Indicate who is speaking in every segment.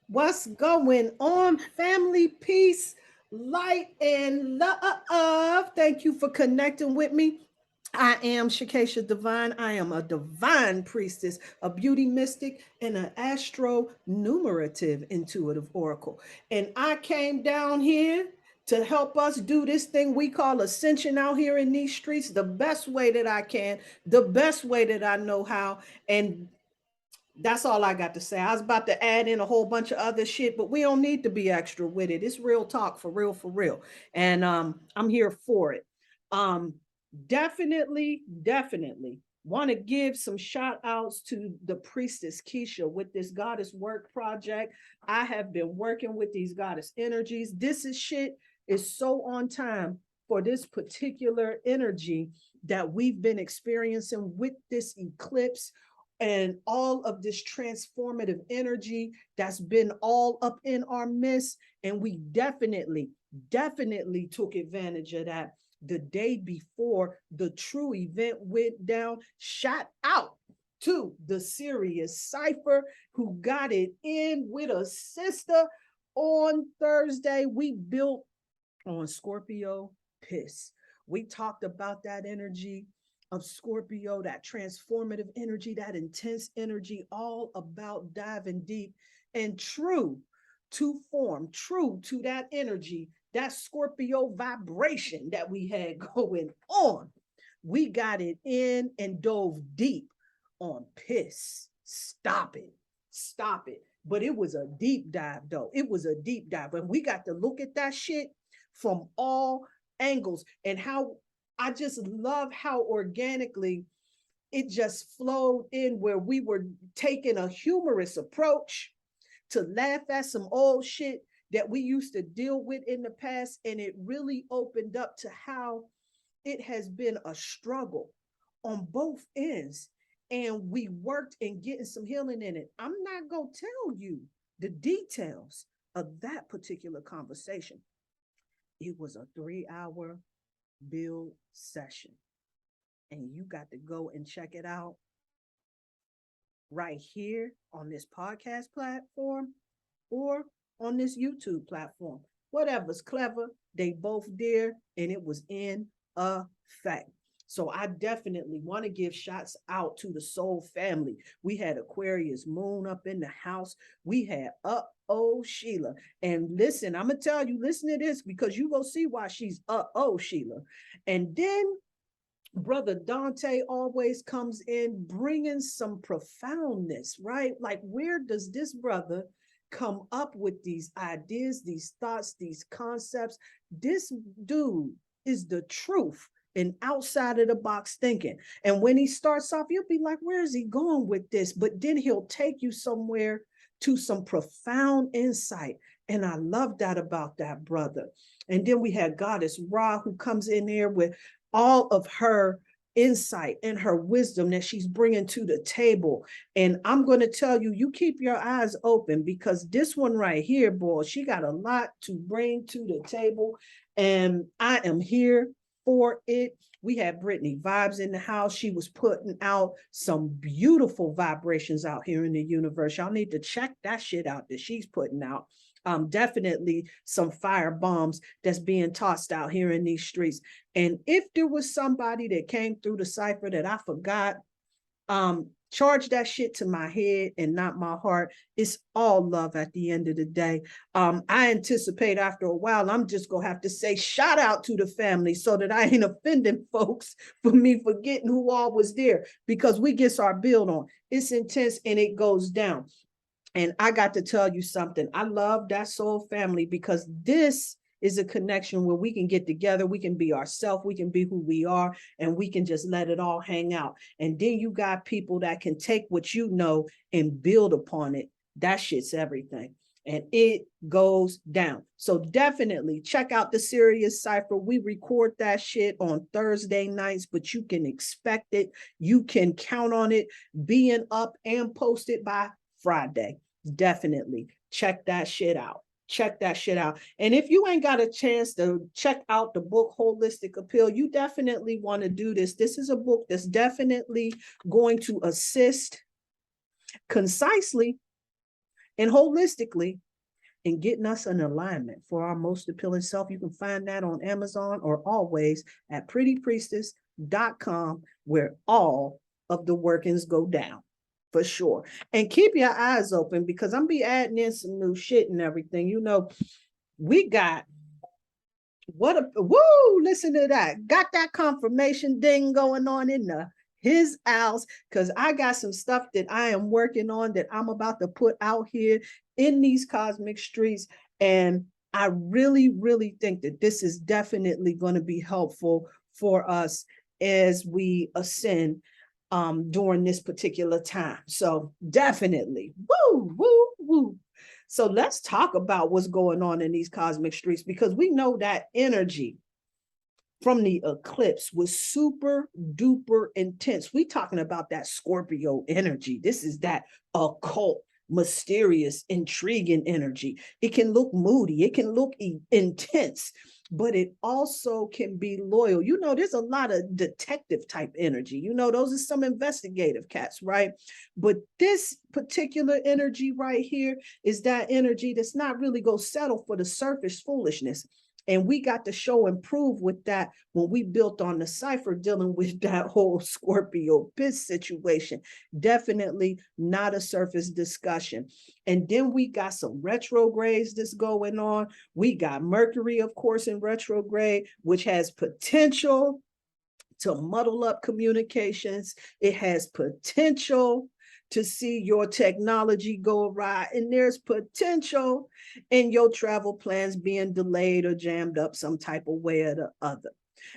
Speaker 1: What's going on, family? Peace, light, and love. Thank you for connecting with me. I am Shakesha Divine. I am a divine priestess, a beauty mystic, and an astro numerative intuitive oracle. And I came down here to help us do this thing we call ascension out here in these streets the best way that I can, the best way that I know how. And that's all I got to say. I was about to add in a whole bunch of other shit, but we don't need to be extra with it. It's real talk for real, for real. And I'm here for it. Um, definitely want to give some shout outs to the priestess Keisha with this goddess work project. I have been working with these goddess energies. This is shit is so on time for this particular energy that we've been experiencing with this eclipse and all of this transformative energy that's been all up in our midst. And we definitely took advantage of that the day before the true event went down. Shout out to the Sirius Cipher who got it in with a sister on Thursday. We built on Scorpio Piss. We talked about that energy of Scorpio, that transformative energy, that intense energy, all about diving deep and true to form, true to that energy, that Scorpio vibration that we had going on. We got it in and dove deep on piss. Stop it. Stop it. But it was a deep dive, though. It was a deep dive. And we got to look at that shit from all angles and how I just love how organically it just flowed in where we were taking a humorous approach to laugh at some old shit that we used to deal with in the past. And it really opened up to how it has been a struggle on both ends. And we worked in getting some healing in it. I'm not going to tell you the details of that particular conversation. It was a 3 hour build session. And you got to go and check it out right here on this podcast platform or on this YouTube platform. Whatever's clever, they both there, and it was in effect. So I definitely want to give shots out to the soul family. We had Aquarius moon up in the house. We had oh Sheila. And listen, I'm gonna tell you, listen to this because you go see why she's oh Sheila. And then Brother Dante always comes in bringing some profoundness, right? Like, where does this brother come up with these ideas, these thoughts, these concepts? This dude is the truth and outside of the box thinking. And when he starts off, you'll be like, where is he going with this? But then he'll take you somewhere to some profound insight. And I love that about that brother. And then we had Goddess Ra, who comes in there with all of her insight and her wisdom that she's bringing to the table. And I'm going to tell you, you keep your eyes open because this one right here, boy, she got a lot to bring to the table. And I am here for it. We had Brittany Vibes in the house. She was putting out some beautiful vibrations out here in the universe. Y'all need to check that shit out that she's putting out. Definitely some fire bombs that's being tossed out here in these streets. And if there was somebody that came through the cipher that I forgot, charge that shit to my head and not my heart. It's all love at the end of the day. I anticipate after a while, I'm just gonna have to say shout out to the family so that I ain't offending folks for me forgetting who all was there because we gets our build on. It's intense and it goes down. And I got to tell you something. I love that soul family because this is a connection where we can get together, we can be ourselves, we can be who we are, and we can just let it all hang out. And then you got people that can take what you know and build upon it. That shit's everything. And it goes down. So definitely check out the Sirius Cipher. We record that shit on Thursday nights, but you can expect it. You can count on it being up and posted by Friday. Definitely check that shit out. Check that shit out. And if you ain't got a chance to check out the book Holistic Appeal, you definitely want to do this. This is a book that's definitely going to assist concisely and holistically in getting us an alignment for our most appealing self. You can find that on Amazon or always at prettypriestess.com, where all of the workings go down for sure. And keep your eyes open because I'm be adding in some new shit and everything. You know, we got listen to that. Got that confirmation ding going on in his house, because I got some stuff that I am working on that I'm about to put out here in these cosmic streets. And I really, really think that this is definitely going to be helpful for us as we ascend during this particular time. So definitely, woo, woo, woo. So let's talk about what's going on in these cosmic streets, because we know that energy from the eclipse was super duper intense. We talking about that Scorpio energy. This is that occult, mysterious, intriguing energy. It can look moody. It can look intense, but it also can be loyal. You know, there's a lot of detective type energy. You know, those are some investigative cats, right? But this particular energy right here is that energy that's not really going to settle for the surface foolishness. And we got to show and prove with that when we built on the cipher dealing with that whole Scorpio Piss situation. Definitely not a surface discussion. And then we got some retrogrades that's going on. We got Mercury, of course, in retrograde, which has potential to muddle up communications. It has potential to see your technology go awry, and there's potential in your travel plans being delayed or jammed up some type of way or the other.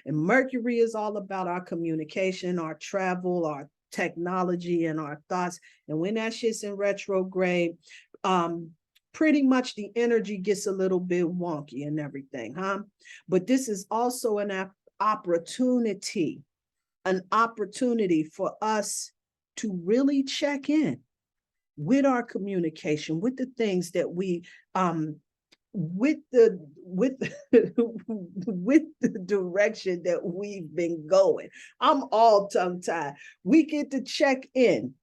Speaker 1: And Mercury is all about our communication, our travel, our technology, and our thoughts. And when that shit's in retrograde, pretty much the energy gets a little bit wonky and everything, huh? But this is also an opportunity for us to really check in with our communication, with the things that we with the with the direction that we've been going. I'm all tongue-tied. We get to check in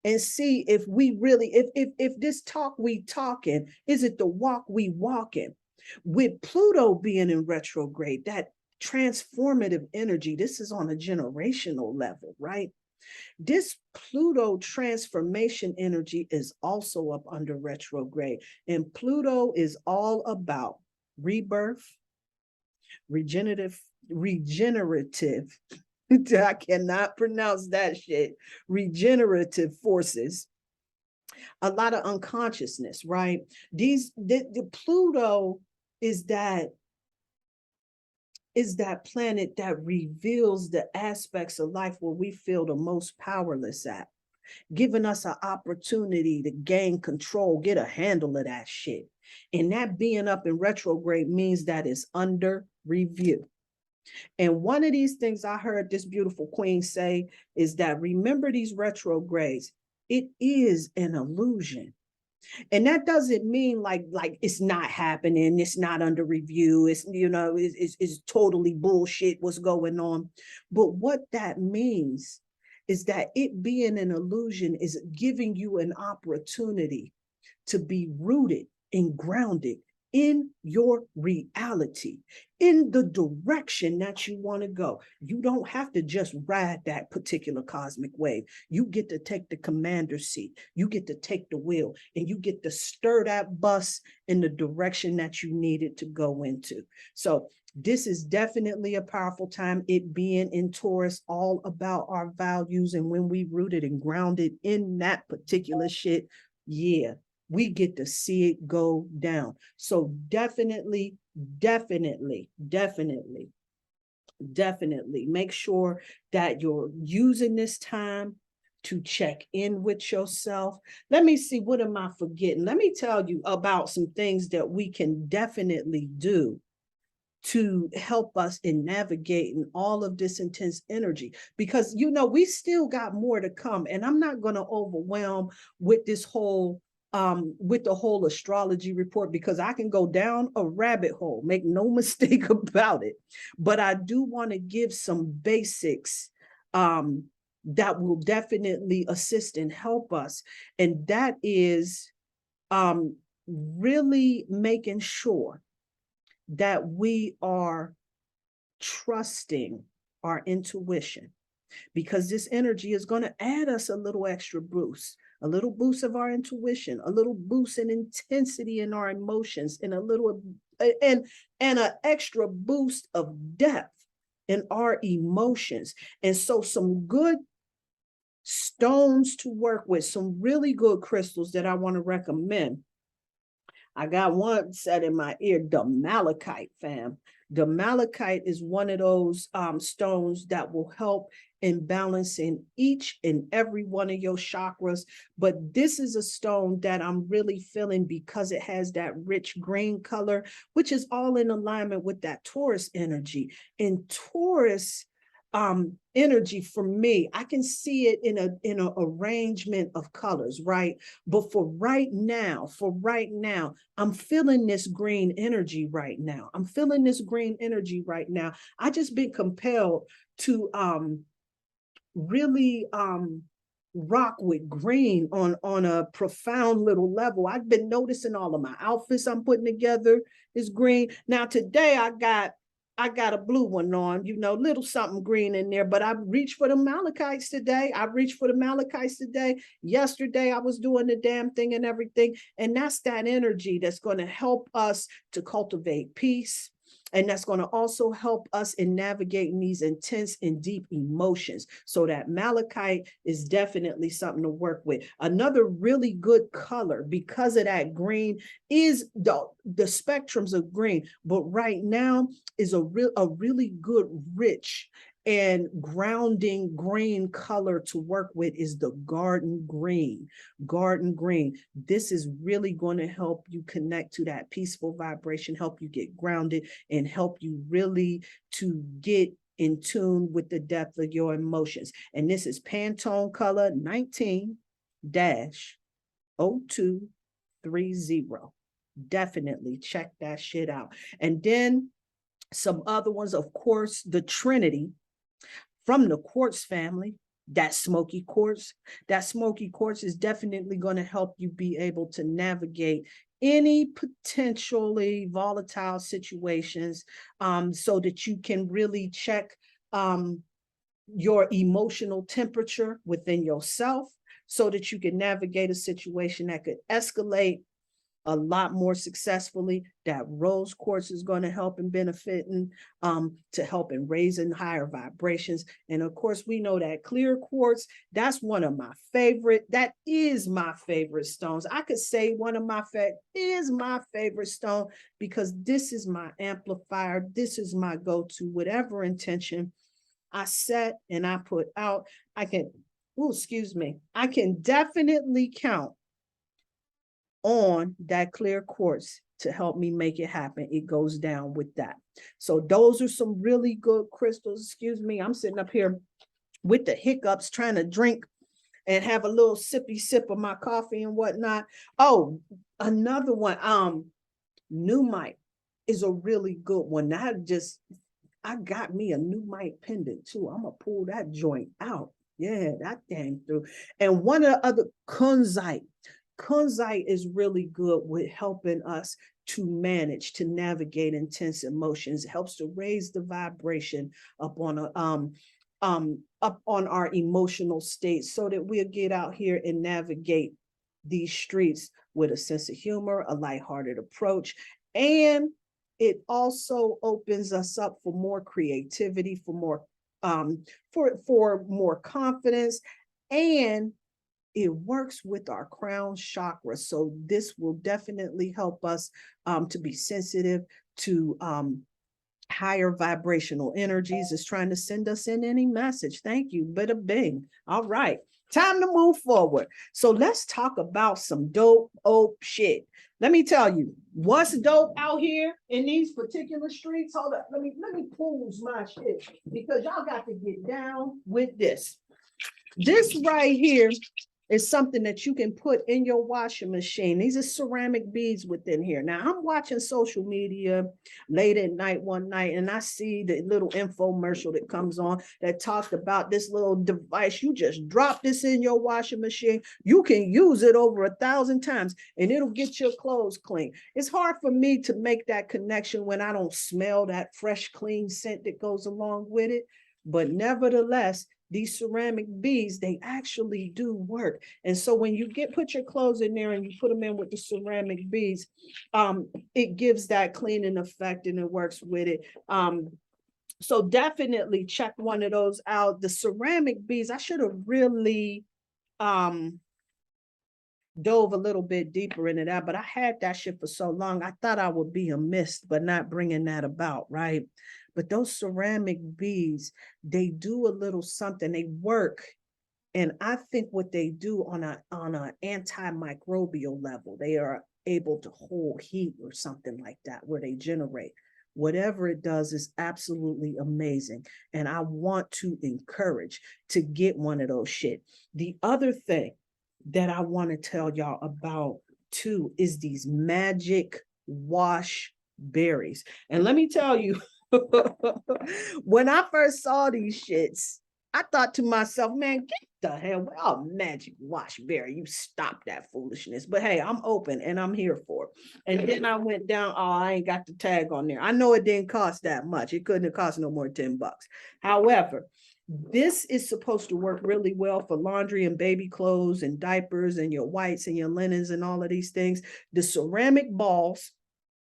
Speaker 1: and see if we really, if this talk we talking, is it the walk we walking? With Pluto being in retrograde, that transformative energy, this is on a generational level, right? This Pluto transformation energy is also up under retrograde. And Pluto is all about rebirth, regenerative, I cannot pronounce that shit, regenerative forces, a lot of unconsciousness, right? The Pluto is that planet that reveals the aspects of life where we feel the most powerless at, giving us an opportunity to gain control, get a handle of that shit. And that being up in retrograde means that it's under review. And one of these things I heard this beautiful queen say is that remember these retrogrades, it is an illusion. And that doesn't mean like it's not happening, it's not under review, it's, you know, it's totally bullshit what's going on. But what that means is that it being an illusion is giving you an opportunity to be rooted and grounded in your reality, in the direction that you want to go. You don't have to just ride that particular cosmic wave. You get to take the commander's seat. You get to take the wheel, and you get to stir that bus in the direction that you need it to go into. So this is definitely a powerful time, it being in Taurus, all about our values. And when we rooted and grounded in that particular shit, yeah, we get to see it go down. So definitely make sure that you're using this time to check in with yourself. Let me see, what am I forgetting? Let me tell you about some things that we can definitely do to help us in navigating all of this intense energy, because, you know, we still got more to come. And I'm not going to overwhelm with this whole with the whole astrology report, because I can go down a rabbit hole, make no mistake about it. But I do want to give some basics that will definitely assist and help us. And that is really making sure that we are trusting our intuition, because this energy is going to add us a little extra boost, a little boost of our intuition, a little boost in intensity in our emotions, and a little and an extra boost of depth in our emotions. And so some good stones to work with, some really good crystals that I want to recommend. I got one set in my ear, the malachite, fam. The malachite is one of those stones that will help in balancing each and every one of your chakras. But this is a stone that I'm really feeling because it has that rich green color, which is all in alignment with that Taurus energy. And Taurus energy, for me, I can see it in a arrangement of colors, right? But for right now, I'm feeling this green energy right now. I just been compelled to really rock with green on a profound little level. I've been noticing all of my outfits I'm putting together is green. Now today I got a blue one on, little something green in there, but I reached for the malachites today. Yesterday, I was doing the damn thing and everything. And that's that energy that's going to help us to cultivate peace. And that's going to also help us in navigating these intense and deep emotions. So that malachite is definitely something to work with. Another really good color because of that green is the spectrums of green. But right now is a really good, rich and grounding green color to work with is the garden green. This is really going to help you connect to that peaceful vibration, help you get grounded, and help you really to get in tune with the depth of your emotions. And this is Pantone color 19-0230. Definitely check that shit out. And then some other ones, of course, the Trinity from the quartz family, that smoky quartz. That smoky quartz is definitely going to help you be able to navigate any potentially volatile situations, so that you can really check your emotional temperature within yourself, so that you can navigate a situation that could escalate a lot more successfully. That rose quartz is going to help in benefiting, to help in raising higher vibrations. And of course, we know that clear quartz, that's one of my favorite. That is my favorite stones. I could say one of my is my favorite stone because this is my amplifier. This is my go-to, whatever intention I set and I put out. I can definitely count on that clear quartz to help me make it happen. It goes down with that. So those are some really good crystals. I'm sitting up here with the hiccups trying to drink and have a little sippy sip of my coffee and whatnot. Oh, another one, Numite is a really good one. I got me a Numite pendant too. I'm gonna pull that joint out. Yeah, that thing through. And one of the other kunzite. Kunzite is really good with helping us to manage, to navigate intense emotions. It helps to raise the vibration up on our emotional state so that we'll get out here and navigate these streets with a sense of humor, a lighthearted approach. And it also opens us up for more creativity, for more more confidence, and it works with our crown chakra. So this will definitely help us to be sensitive to higher vibrational energies. It's trying to send us in any message. Thank you. Bada bing. All right. Time to move forward. So let's talk about some dope shit. Let me tell you what's dope out here in these particular streets. Hold up. Let me pause my shit because y'all got to get down with this. This right here is something that you can put in your washing machine. These are ceramic beads within here. Now, I'm watching social media late at night one night, and I see the little infomercial that comes on that talks about this little device. You just drop this in your washing machine. You can use it over 1,000 times, and it'll get your clothes clean. It's hard for me to make that connection when I don't smell that fresh, clean scent that goes along with it. But nevertheless, these ceramic beads, they actually do work. And so when you put your clothes in there and you put them in with the ceramic beads, it gives that cleaning effect and it works with it. So definitely check one of those out. The ceramic beads, I should have really dove a little bit deeper into that, but I had that shit for so long. I thought I would be amiss, but not bringing that about, right? But those ceramic beads, they do a little something. They work, and I think what they do on a antimicrobial level, they are able to hold heat or something like that, where they generate. Whatever it does is absolutely amazing, and I want to encourage to get one of those shit. The other thing that I want to tell y'all about too is these magic wash berries. And let me tell you, when I first saw these shits, I thought to myself, man, get the hell, oh, magic wash berry, you stop that foolishness. But hey, I'm open and I'm here for it. And then I went down, oh, I ain't got the tag on there. I know it didn't cost that much. It couldn't have cost no more than $10. However, this is supposed to work really well for laundry and baby clothes and diapers and your whites and your linens and all of these things. The ceramic balls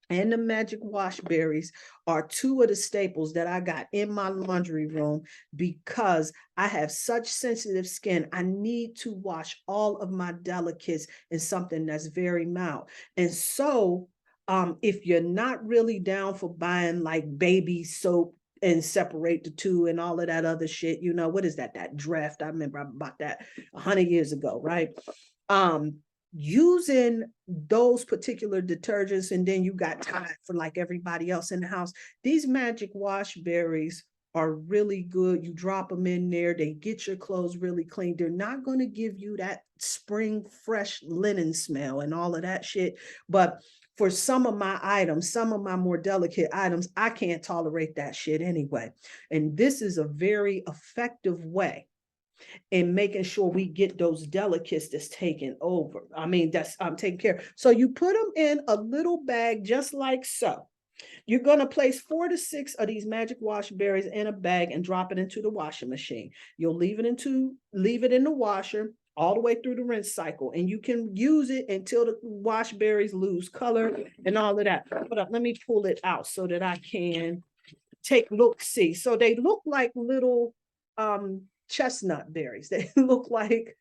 Speaker 1: and the magic wash berries are two of the staples that I got in my laundry room because I have such sensitive skin. I need to wash all of my delicates in something that's very mild. And so if you're not really down for buying like baby soap and separate the two and all of that other shit, you know, what is that draft? I remember I bought that 100 years ago, right? Using those particular detergents, and then you got Tide for like everybody else in the house. These magic wash berries are really good. You drop them in there, they get your clothes really clean. They're not going to give you that spring fresh linen smell and all of that shit, but for some of my items, some of my more delicate items, I can't tolerate that shit anyway. And this is a very effective way in making sure we get those delicates that's taken over. I mean, that's taken care of. So you put them in a little bag just like so. You're going to place 4 to 6 of these magic wash berries in a bag and drop it into the washing machine. You'll leave it in the washer all the way through the rinse cycle, and you can use it until the wash berries lose color and all of that. But let me pull it out so that I can see. So they look like little chestnut berries. They look like,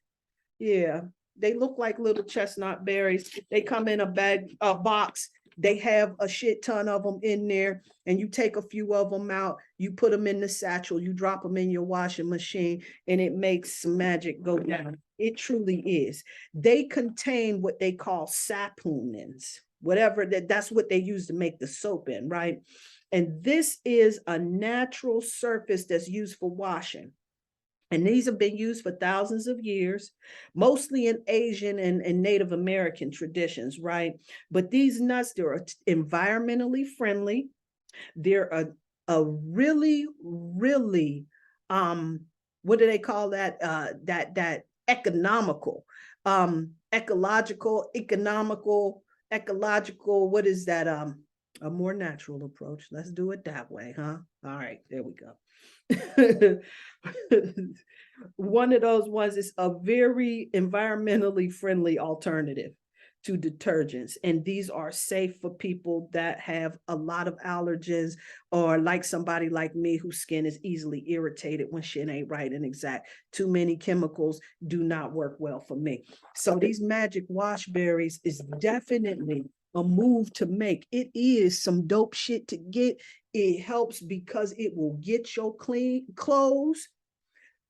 Speaker 1: yeah, they look like little chestnut berries. They come in a box. They have a shit ton of them in there, and you take a few of them out, you put them in the satchel, you drop them in your washing machine, and it makes some magic go down. It truly is. They contain what they call saponins, whatever that's what they use to make the soap in, right? And this is a natural surface that's used for washing. And these have been used for thousands of years, mostly in Asian and Native American traditions, right? But these nuts, they're environmentally friendly. They're a really, really, what do they call that? That economical, ecological, what is that? A more natural approach. Let's do it that way, huh? All right, there we go. One of those ones is a very environmentally friendly alternative to detergents, and these are safe for people that have a lot of allergens, or like somebody like me whose skin is easily irritated when shit ain't right and exact. Too many chemicals do not work well for me. So these magic wash berries is definitely a move to make. It is some dope shit to get. It helps because it will get your clean clothes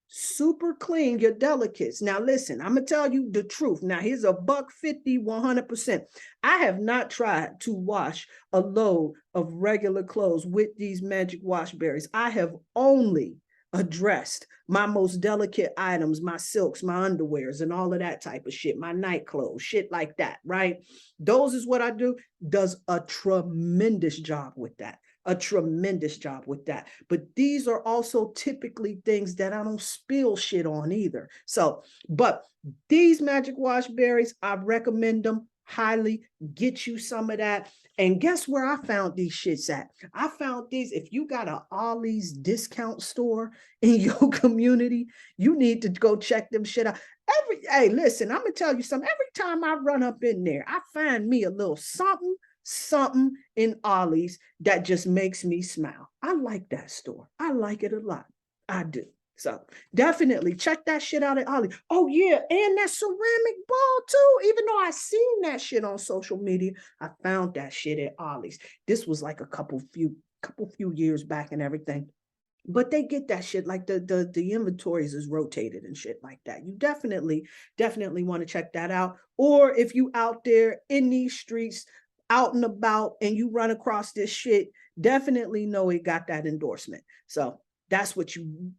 Speaker 1: super clean, your delicates. Now listen, I'm gonna tell you the truth. Now here's $1.50, 100%. I have not tried to wash a load of regular clothes with these magic wash berries. I have only addressed. My most delicate items, my silks, my underwears, and all of that type of shit, my night clothes, shit like that, right? Those is what I do. Does a tremendous job with that. A tremendous job with that. But these are also typically things that I don't spill shit on either. So, but these magic wash berries, I recommend them highly. Get you some of that. And guess where I found these shits at? I found these. If you got a Ollie's discount store in your community, you need to go check them shit out. Hey, listen, I'm gonna tell you something. Every time I run up in there, I find me a little something in Ollie's that just makes me smile. I like that store. I like it a lot. I do. So definitely check that shit out at Ollie. Oh yeah, and that ceramic ball too. Even though I seen that shit on social media, I found that shit at Ollie's. This was like a couple few years back and everything. But they get that shit, like the inventories is rotated and shit like that. You definitely want to check that out. Or if you out there in these streets, out and about, and you run across this shit, definitely know it got that endorsement. So that's what you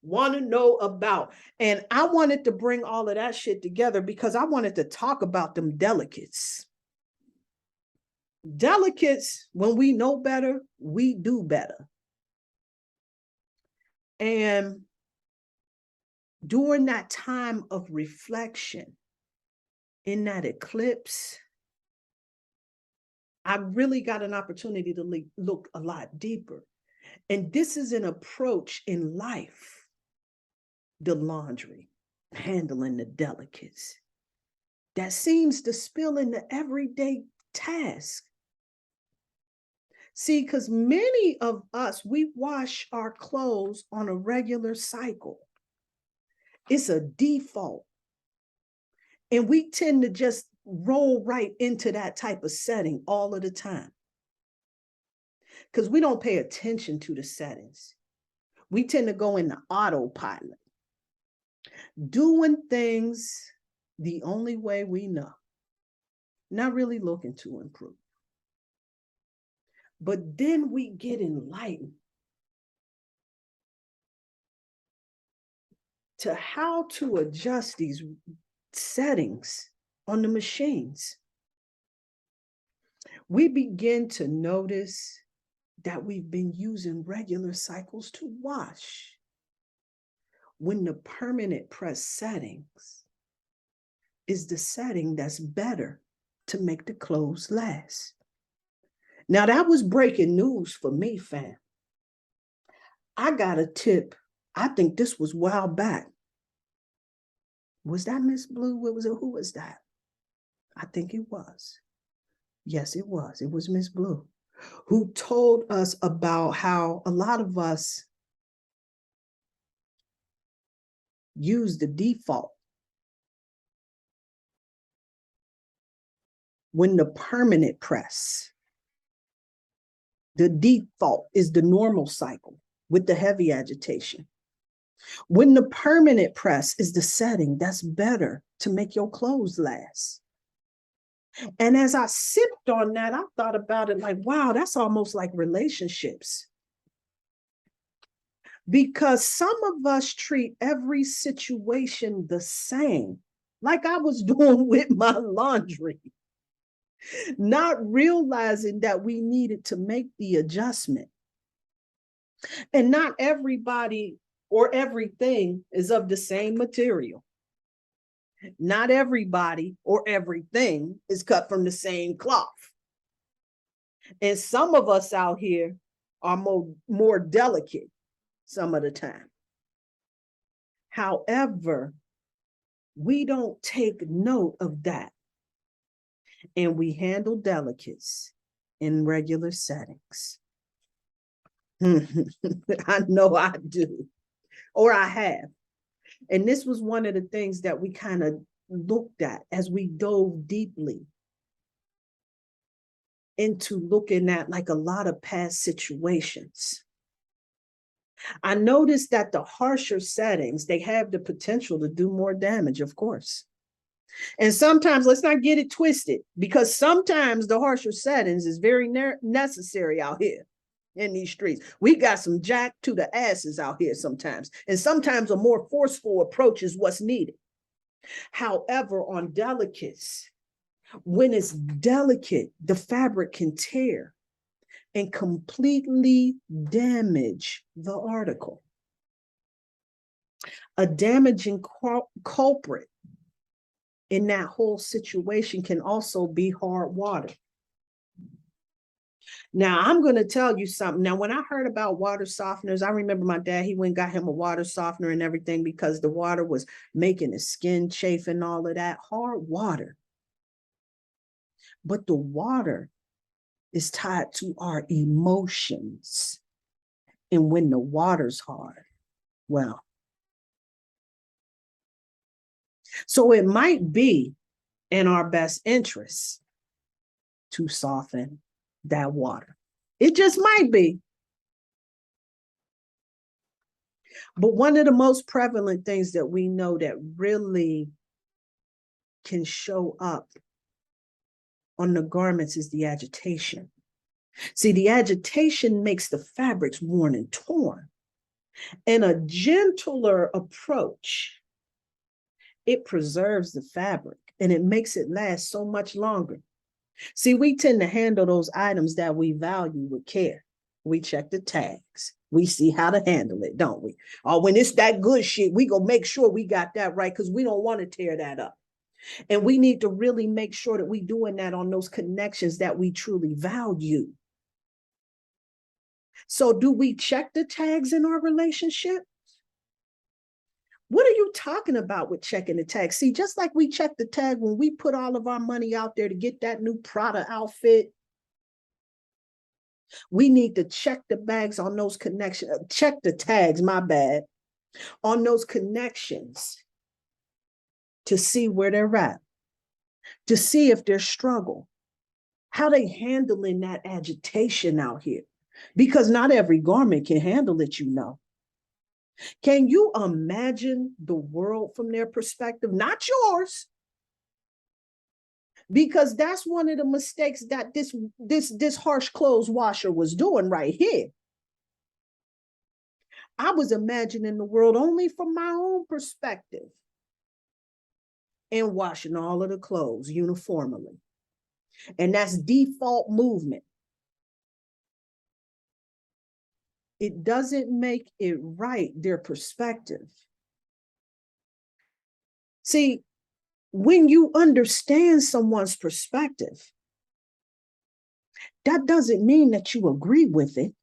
Speaker 1: want to know about. And I wanted to bring all of that shit together because I wanted to talk about them delicates. Delicates, when we know better, we do better. And during that time of reflection, in that eclipse, I really got an opportunity to look a lot deeper. And this is an approach in life, the laundry, handling the delicates, that seems to spill into everyday task. See, because many of us, we wash our clothes on a regular cycle. It's a default. And we tend to just roll right into that type of setting all of the time. Because we don't pay attention to the settings. We tend to go into autopilot, doing things the only way we know, not really looking to improve. But then we get enlightened to how to adjust these settings on the machines. We begin to notice that we've been using regular cycles to wash, when the permanent press settings is the setting that's better to make the clothes last. Now that was breaking news for me, fam. I got a tip. I think this was a while back. Was that Miss Blue? What was it? Who was that? I think it was. Yes, it was. It was Miss Blue, who told us about how a lot of us use the default when the permanent press. The default is the normal cycle with the heavy agitation. When the permanent press is the setting that's better to make your clothes last. And as I sipped on that, I thought about it like, wow, that's almost like relationships. Because some of us treat every situation the same, like I was doing with my laundry, not realizing that we needed to make the adjustment. And not everybody or everything is of the same material. Not everybody or everything is cut from the same cloth. And some of us out here are more delicate some of the time. However, we don't take note of that. And we handle delicates in regular settings. I know I do, or I have. And this was one of the things that we kind of looked at as we dove deeply into looking at like a lot of past situations. I noticed that the harsher settings, they have the potential to do more damage, of course. And sometimes, let's not get it twisted, because sometimes the harsher settings is very necessary out here. in these streets. We got some jack to the asses out here sometimes. And sometimes a more forceful approach is what's needed. However, on delicates, when it's delicate, the fabric can tear and completely damage the article. A damaging culprit in that whole situation can also be hard water. Now, I'm going to tell you something. Now, when I heard about water softeners, I remember my dad, he went and got him a water softener and everything because the water was making his skin chafe and all of that. Hard water. But the water is tied to our emotions. And when the water's hard, well, so it might be in our best interest to soften that water. It just might be. But one of the most prevalent things that we know that really can show up on the garments is the agitation. See, the agitation makes the fabrics worn and torn. And a gentler approach, it preserves the fabric and it makes it last so much longer. See, we tend to handle those items that we value with care. We check the tags. We see how to handle it, don't we? Or when it's that good shit, we go make sure we got that right because we don't want to tear that up. And we need to really make sure that we're doing that on those connections that we truly value. So do we check the tags in our relationship? What are you talking about with checking the tag? See, just like we check the tag when we put all of our money out there to get that new Prada outfit, we need to check the bags on those connections, check the tags, my bad, on those connections to see where they're at, to see if they're struggle, how they handling that agitation out here. Because not every garment can handle it, you know. Can you imagine the world from their perspective? Not yours. Because that's one of the mistakes that this harsh clothes washer was doing right here. I was imagining the world only from my own perspective and washing all of the clothes uniformly. And that's default movement. It doesn't make it right, their perspective. See, when you understand someone's perspective, that doesn't mean that you agree with it.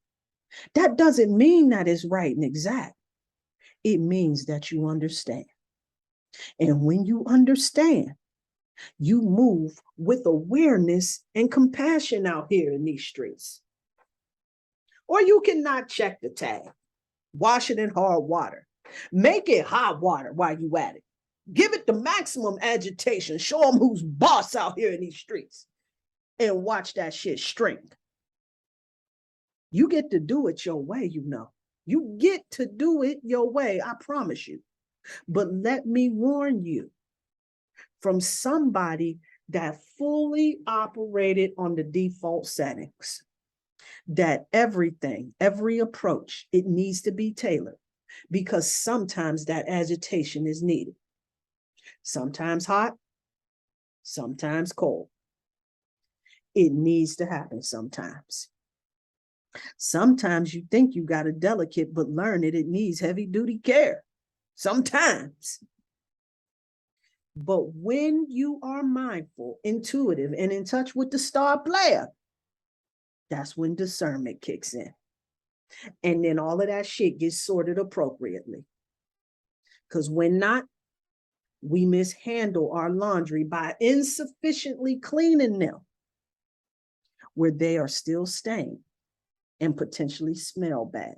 Speaker 1: That doesn't mean that it's right and exact. It means that you understand. And when you understand, you move with awareness and compassion out here in these streets. Or you cannot check the tag. Wash it in hard water. Make it hot water while you at it. Give it the maximum agitation. Show them who's boss out here in these streets. And watch that shit shrink. You get to do it your way, you know. You get to do it your way, I promise you. But let me warn you, from somebody that fully operated on the default settings, that everything, every approach, it needs to be tailored because sometimes that agitation is needed. Sometimes hot, sometimes cold. It needs to happen sometimes. Sometimes you think you got a delicate, but learn it needs heavy duty care. Sometimes. But when you are mindful, intuitive, and in touch with the star player, that's when discernment kicks in. And then all of that shit gets sorted appropriately. Because when not, we mishandle our laundry by insufficiently cleaning them where they are still stained and potentially smell bad.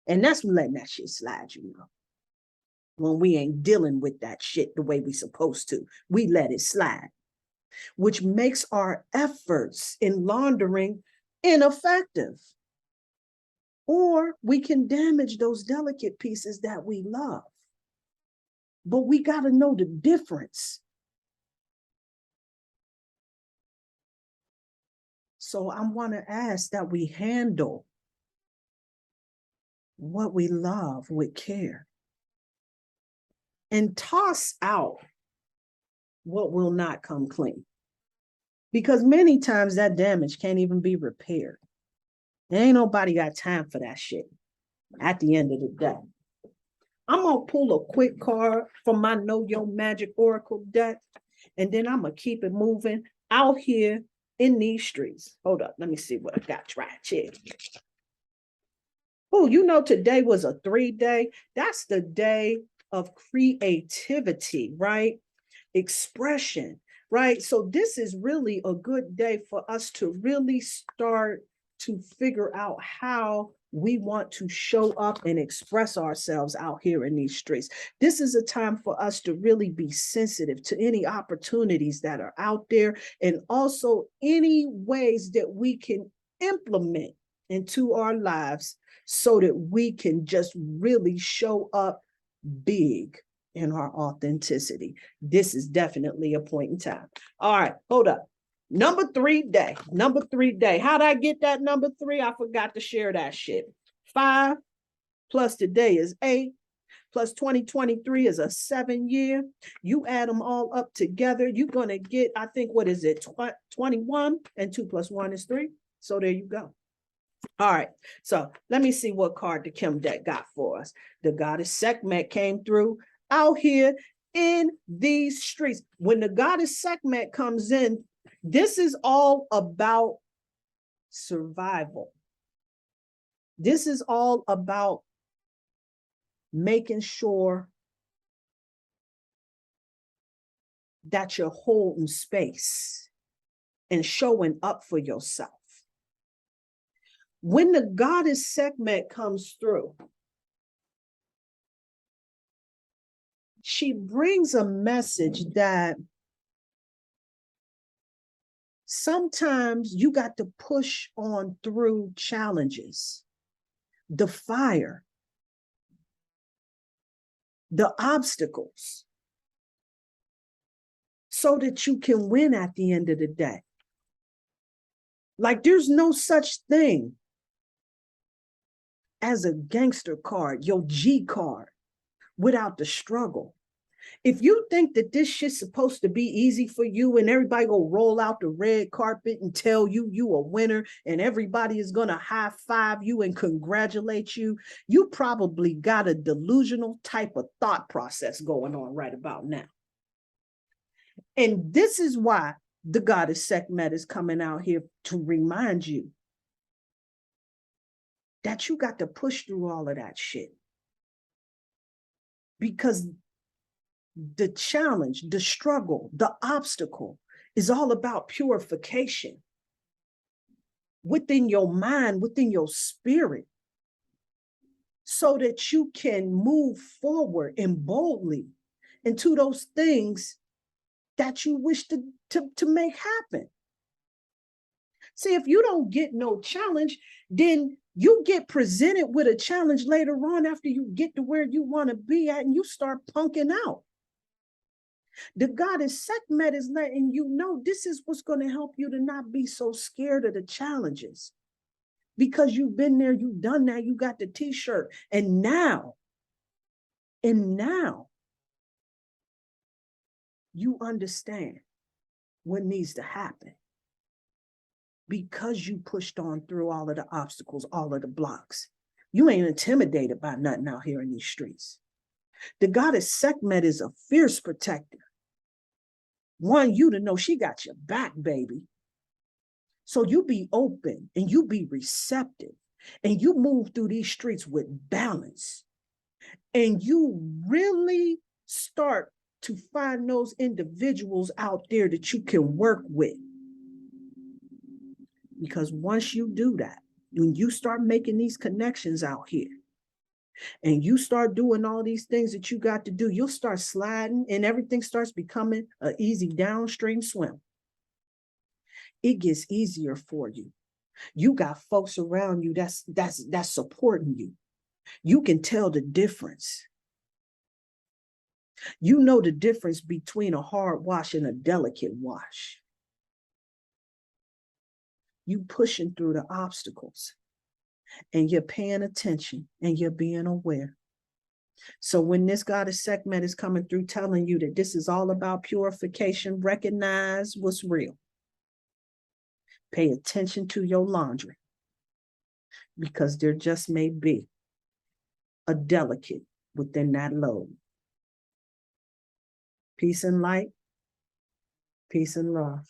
Speaker 1: And that's letting that shit slide, you know. When we ain't dealing with that shit the way we supposed to, we let it slide, which makes our efforts in laundering ineffective. Or we can damage those delicate pieces that we love. But we got to know the difference. So I want to ask that we handle what we love with care and toss out what will not come clean. Because many times that damage can't even be repaired. There ain't nobody got time for that shit at the end of the day. I'm going to pull a quick card from my Know Your Magic Oracle deck, and then I'm going to keep it moving out here in these streets. Hold up. Let me see what I got right here. Oh, you know, today was a 3-day. That's the day of creativity, right? Expression, right? So this is really a good day for us to really start to figure out how we want to show up and express ourselves out here in these streets. This is a time for us to really be sensitive to any opportunities that are out there, and also any ways that we can implement into our lives so that we can just really show up big in our authenticity. This is definitely a point in time. All right, hold up. Number 3 day. How'd I get that number 3? I forgot to share that shit. 5 plus today is 8 plus 2023 is a 7-year. You add them all up together, you're going to get, I think, what is it? 21, and 2 plus 1 is 3. So there you go. All right, so let me see what card the Kim deck got for us. The goddess Sekhmet came through out here in these streets. When the goddess Sekhmet comes in, this is all about survival. This is all about making sure that you're holding space and showing up for yourself. When the goddess Sekhmet comes through, she brings a message that sometimes you got to push on through challenges, the fire, the obstacles, so that you can win at the end of the day. Like, there's no such thing as a gangster card, your G card, without the struggle. If you think that this shit's supposed to be easy for you and everybody will roll out the red carpet and tell you you a winner and everybody is going to high five you and congratulate you, you probably got a delusional type of thought process going on right about now. And this is why the goddess Sekhmet is coming out here to remind you that you got to push through all of that shit. Because the challenge, the struggle, the obstacle is all about purification within your mind, within your spirit, so that you can move forward and boldly into those things that you wish to make happen. See, if you don't get no challenge, then you get presented with a challenge later on after you get to where you want to be at and you start punking out. The goddess Sekhmet is letting you know this is what's going to help you to not be so scared of the challenges. Because you've been there, you've done that, you got the t-shirt. And now you understand what needs to happen. Because you pushed on through all of the obstacles, all of the blocks. You ain't intimidated by nothing out here in these streets. The goddess Sekhmet is a fierce protector. Want you to know she got your back, baby. So you be open and you be receptive and you move through these streets with balance. And you really start to find those individuals out there that you can work with. Because once you do that, when you start making these connections out here, and you start doing all these things that you got to do, you'll start sliding and everything starts becoming an easy downstream swim. It gets easier for you. You got folks around you that's supporting you. You can tell the difference. You know the difference between a hard wash and a delicate wash. You pushing through the obstacles and you're paying attention and you're being aware. So when this goddess segment is coming through telling you that this is all about purification, recognize what's real. Pay attention to your laundry, because there just may be a delicate within that load. Peace and light, peace and love.